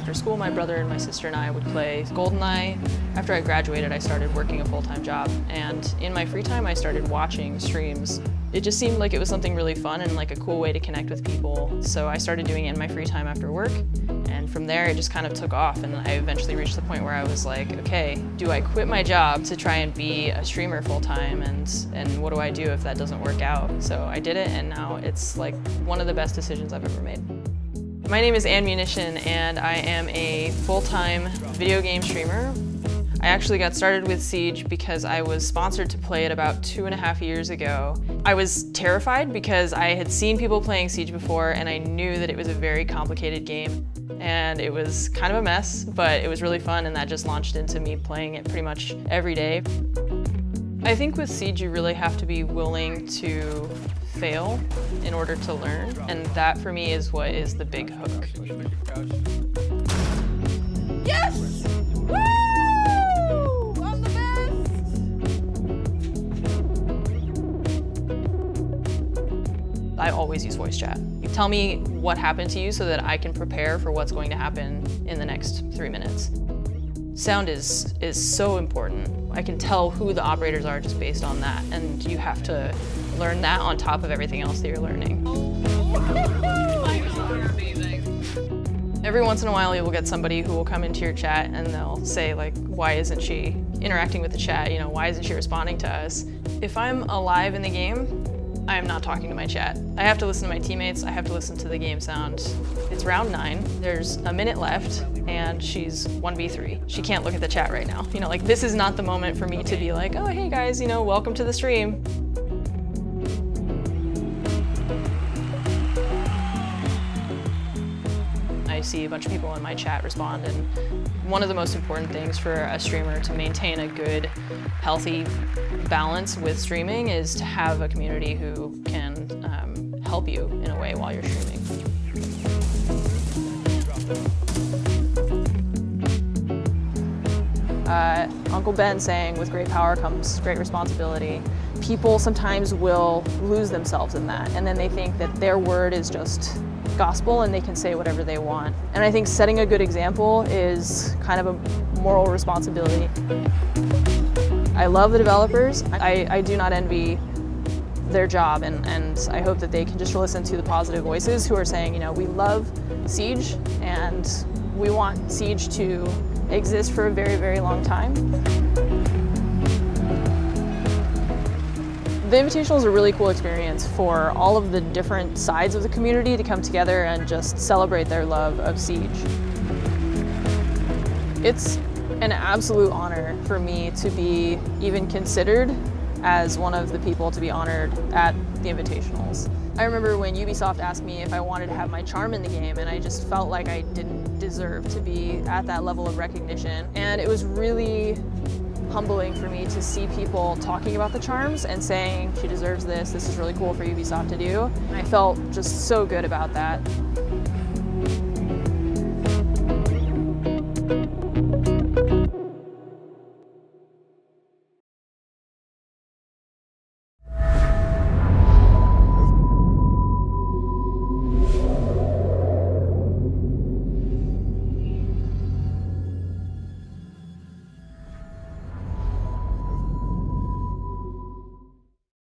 after school, my brother and my sister and I would play GoldenEye. After I graduated, I started working a full-time job, and in my free time, I started watching streams. It just seemed like it was something really fun and like a cool way to connect with people, so I started doing it in my free time after work, and from there it just kind of took off, and I eventually reached the point where I was like, okay, do I quit my job to try and be a streamer full-time, and what do I do if that doesn't work out? So I did it, and now it's like one of the best decisions I've ever made. My name is AnneMunition, and I am a full-time video game streamer. I actually got started with Siege because I was sponsored to play it about 2.5 years ago. I was terrified because I had seen people playing Siege before, and I knew that it was a very complicated game. And it was kind of a mess, but it was really fun, and that just launched into me playing it pretty much every day. I think with Siege you really have to be willing to fail in order to learn, and that for me is what is the big hook. Yes! Woo! I'm the best! I always use voice chat. Tell me what happened to you so that I can prepare for what's going to happen in the next 3 minutes. Sound is so important. I can tell who the operators are just based on that, and you have to learn that on top of everything else that you're learning. Every once in a while you will get somebody who will come into your chat and they'll say like, why isn't she interacting with the chat? You know, why isn't she responding to us? If I'm alive in the game, I'm not talking to my chat. I have to listen to my teammates, I have to listen to the game sound. It's round 9, there's a minute left, and she's 1v3. She can't look at the chat right now. You know, like this is not the moment for me to be like, oh hey guys, you know, welcome to the stream. I see a bunch of people in my chat respond, and one of the most important things for a streamer to maintain a good, healthy balance with streaming is to have a community who can help you in a way while you're streaming. Uncle Ben saying, with great power comes great responsibility. People sometimes will lose themselves in that, and then they think that their word is just gospel and they can say whatever they want. And I think setting a good example is kind of a moral responsibility. I love the developers. I do not envy their job, and I hope that they can just listen to the positive voices who are saying, you know, we love Siege and we want Siege to exist for a very, very long time. The Invitational is a really cool experience for all of the different sides of the community to come together and just celebrate their love of Siege. It's an absolute honor for me to be even considered as one of the people to be honored at the Invitationals. I remember when Ubisoft asked me if I wanted to have my charm in the game, and I just felt like I didn't deserve to be at that level of recognition. And it was really humbling for me to see people talking about the charms and saying, she deserves this is really cool for Ubisoft to do. I felt just so good about that.